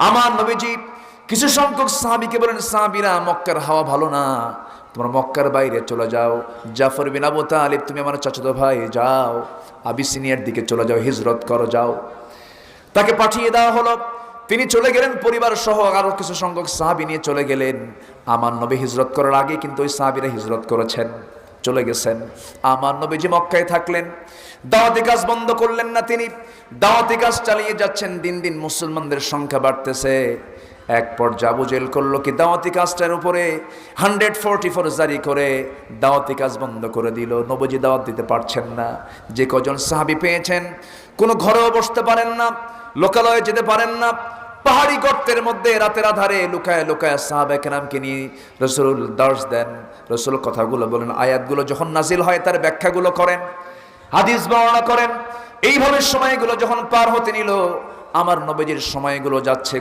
আমার নবীজি কিছু সংখ্যক সাহাবীকে বলেন, সাহাবীরা মক্কার হাওয়া ভালো না, তোমরা মক্কার বাইরে চলে যাও। জাফর বিন আবু তালিব, তুমি আমার চাচাতো ভাই, যাও আবিসিনিয়ার দিকে চলে যাও, হিজরত করো, যাও। তাকে পাঠিয়ে দেওয়া হলো। তিনি চলে গেলেন পরিবার সহ, আরো কিছু সংখ্যক সাহাবী নিয়ে চলে গেলেন। আমার নবী হিজরত করার আগে কিন্তু ওই সাহাবীরা হিজরত করেছেন, চলে গেছেন। আমার নবীজি মক্কায় থাকলেন, দাওয়াতি কাজ বন্ধ করলেন না। তিনি দাওয়াতি কাজ চালিয়ে যাচ্ছেন। দিন দিন মুসলমানদের সংখ্যা বাড়তেছে। এক পর্যায়ে আবু জেহেল করলো কি, দাওয়াতি কাজটার উপরে 144 জারি করে দাওয়াতি কাজ বন্ধ করে দিল। নবীজি দাওয়াত দিতে পারছেন না। যে কজন সাহাবী পেয়েছেন, কোনো ঘরেও বসতে পারেন না, লোকালয়ে যেতে পারেন না, পাহাড়ি গর্তের মধ্যে রাতের আধারে লুকায় লুকায় সাহাবায়ে কেরামকে নিয়ে রাসূল দর্শ দেন, রাসূল কথাগুলো বলেন, আয়াতগুলো যখন নাজিল হয় তার ব্যাখ্যাগুলো করেন, হাদিস বর্ণনা করেন। এইভাবে সময়গুলো যখন পার হতে নিল, আমার নবীজির সময়গুলো যাচ্ছে